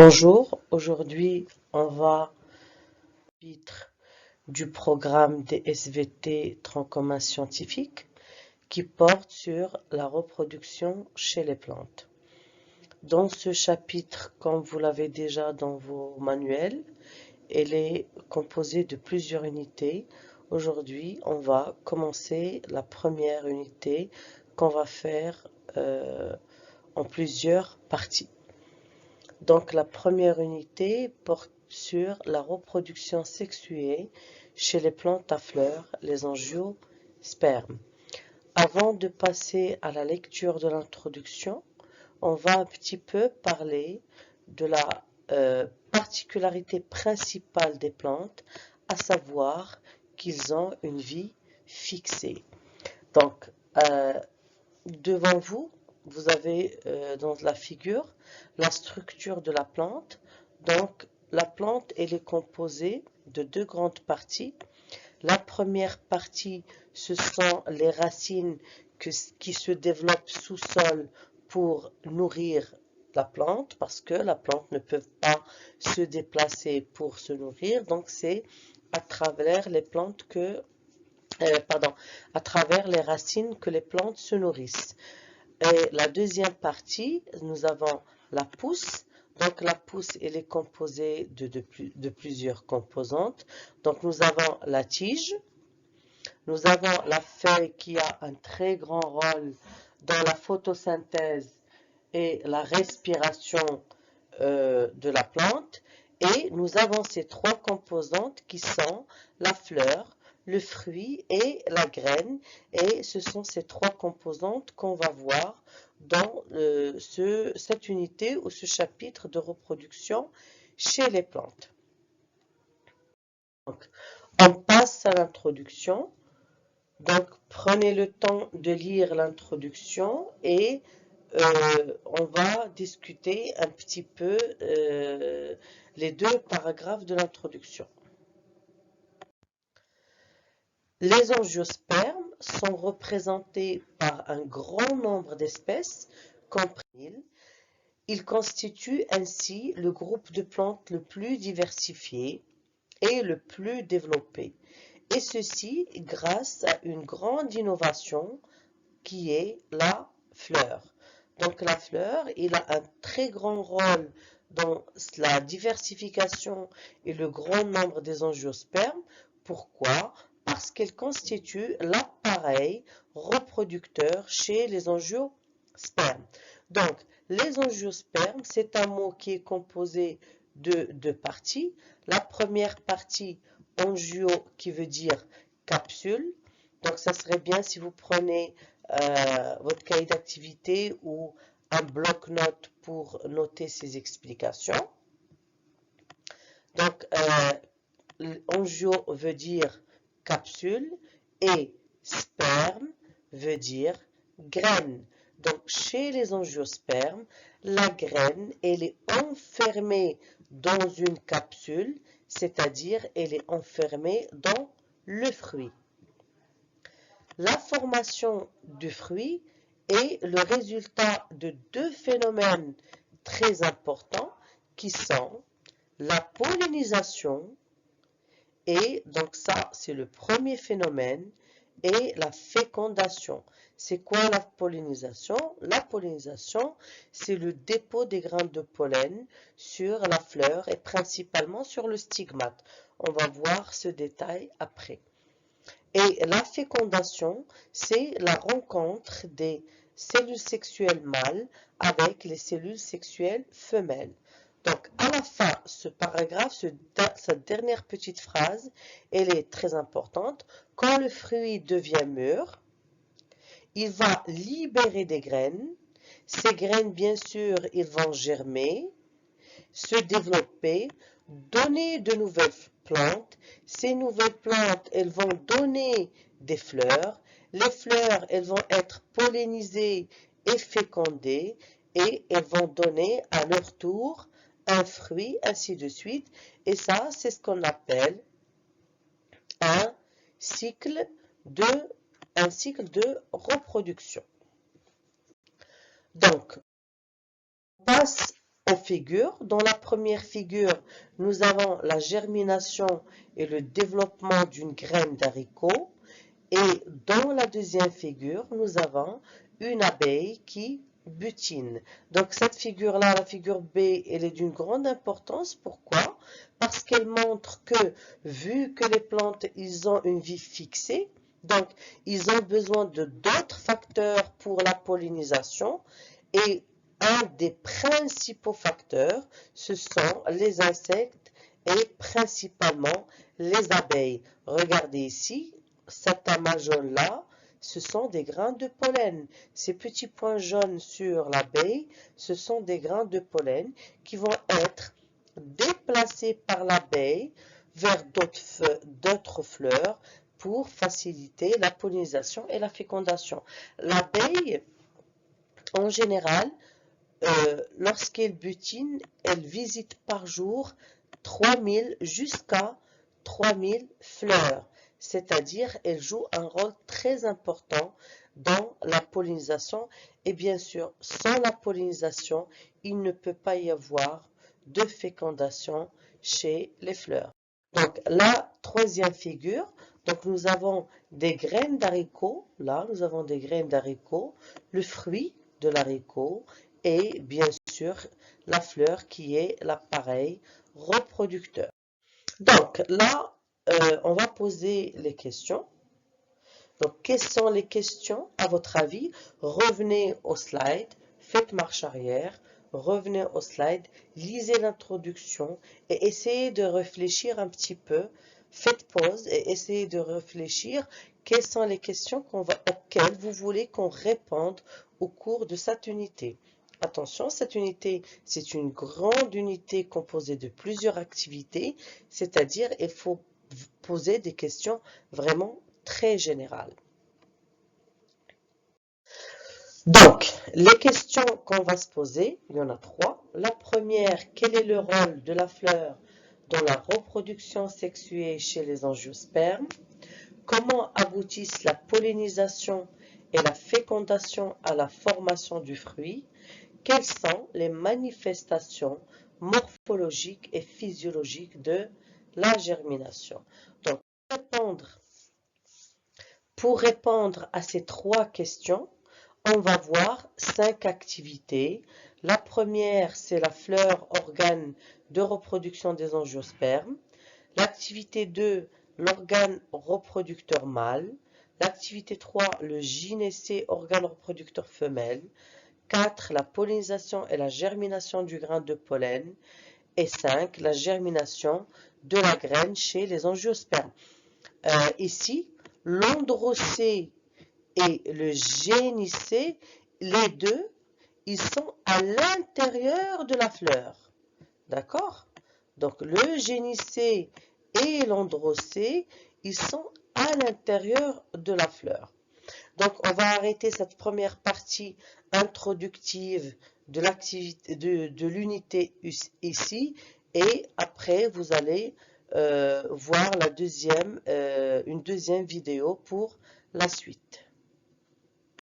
Bonjour, aujourd'hui on va chapitre du programme des SVT tronc commun scientifique qui porte sur la reproduction chez les plantes. Dans ce chapitre, comme vous l'avez déjà dans vos manuels, elle est composée de plusieurs unités. Aujourd'hui, on va commencer la première unité qu'on va faire en plusieurs parties. Donc la première unité porte sur la reproduction sexuée chez les plantes à fleurs, les angiospermes. Avant de passer à la lecture de l'introduction, on va un petit peu parler de la particularité principale des plantes, à savoir qu'ils ont une vie fixée. Donc, devant vous, vous avez dans la figure la structure de la plante. Donc, la plante, elle est composée de deux grandes parties. La première partie, ce sont les racines qui se développent sous sol pour nourrir la plante, parce que la plante ne peut pas se déplacer pour se nourrir. Donc, c'est à travers les plantes à travers les racines que les plantes se nourrissent. Et la deuxième partie, nous avons la pousse. Donc la pousse, elle est composée de plusieurs composantes. Donc nous avons la tige, nous avons la feuille qui a un très grand rôle dans la photosynthèse et la respiration de la plante. Et nous avons ces trois composantes qui sont la fleur, le fruit et la graine. Et ce sont ces trois composantes qu'on va voir dans cette unité ou ce chapitre de reproduction chez les plantes. Donc, on passe à l'introduction. Donc, prenez le temps de lire l'introduction et on va discuter un petit peu les deux paragraphes de l'introduction. Les angiospermes sont représentés par un grand nombre d'espèces compris. Ils constituent ainsi le groupe de plantes le plus diversifié et le plus développé. Et ceci grâce à une grande innovation qui est la fleur. Donc la fleur, il a un très grand rôle dans la diversification et le grand nombre des angiospermes. Pourquoi? Parce qu'elle constitue l'appareil reproducteur chez les angiospermes. Donc, les angiospermes, c'est un mot qui est composé de deux parties. La première partie, angio, qui veut dire capsule. Donc, ça serait bien si vous prenez votre cahier d'activité ou un bloc-notes pour noter ces explications. Donc, angio veut dire capsule et sperme veut dire graine. Donc, chez les angiospermes, la graine, elle est enfermée dans une capsule, c'est-à-dire elle est enfermée dans le fruit. La formation du fruit est le résultat de deux phénomènes très importants qui sont la pollinisation, et donc ça c'est le premier phénomène, et la fécondation. C'est quoi la pollinisation? La pollinisation, c'est le dépôt des grains de pollen sur la fleur et principalement sur le stigmate. On va voir ce détail après. Et la fécondation, c'est la rencontre des cellules sexuelles mâles avec les cellules sexuelles femelles. Donc, à la fin, ce paragraphe, cette dernière petite phrase, elle est très importante. Quand le fruit devient mûr, il va libérer des graines. Ces graines, bien sûr, ils vont germer, se développer, donner de nouvelles plantes. Ces nouvelles plantes, elles vont donner des fleurs. Les fleurs, elles vont être pollinisées et fécondées et elles vont donner à leur tour un fruit, ainsi de suite. Et ça, c'est ce qu'on appelle un cycle de reproduction. Donc, on passe aux figures. Dans la première figure, nous avons la germination et le développement d'une graine d'haricot. Et dans la deuxième figure, nous avons une abeille qui butine. Donc cette figure-là, la figure B, elle est d'une grande importance. Pourquoi? Parce qu'elle montre que, vu que les plantes, ils ont une vie fixée, donc ils ont besoin de d'autres facteurs pour la pollinisation, et un des principaux facteurs, ce sont les insectes et principalement les abeilles. Regardez ici, cet amas jaune-là, ce sont des grains de pollen. Ces petits points jaunes sur l'abeille, ce sont des grains de pollen qui vont être déplacés par l'abeille vers d'autres fleurs pour faciliter la pollinisation et la fécondation. L'abeille, en général, lorsqu'elle butine, elle visite par jour 3000 jusqu'à 3000 fleurs. C'est-à-dire, elle joue un rôle très important dans la pollinisation. Et bien sûr, sans la pollinisation, il ne peut pas y avoir de fécondation chez les fleurs. Donc, la troisième figure, donc nous avons des graines d'haricots. Là, nous avons des graines d'haricots, le fruit de l'haricot et bien sûr la fleur qui est l'appareil reproducteur. Donc, là, on va poser les questions. Donc, quelles sont les questions à votre avis? Revenez au slide, faites marche arrière, revenez au slide, lisez l'introduction et essayez de réfléchir un petit peu. Faites pause et essayez de réfléchir quelles sont les questions auxquelles vous voulez qu'on réponde au cours de cette unité. Attention, cette unité, c'est une grande unité composée de plusieurs activités, c'est-à-dire il faut poser des questions vraiment très générales. Donc, les questions qu'on va se poser, il y en a 3. La première, quel est le rôle de la fleur dans la reproduction sexuée chez les angiospermes? Comment aboutissent la pollinisation et la fécondation à la formation du fruit? Quelles sont les manifestations morphologiques et physiologiques de la germination? Donc, pour répondre à ces 3 questions, on va voir 5 activités. La première, c'est la fleur, organe de reproduction des angiospermes. L'activité 2, l'organe reproducteur mâle. L'activité 3, le gynécée, organe reproducteur femelle. 4, la pollinisation et la germination du grain de pollen. Et 5, la germination de la graine chez les angiospermes. Ici, l'androcée et le génicée, les deux, ils sont à l'intérieur de la fleur. D'accord? Donc, le génicée et l'androcée, ils sont à l'intérieur de la fleur. Donc, on va arrêter cette première partie introductive de l'activité de l'unité ici et après, vous allez voir une deuxième vidéo pour la suite.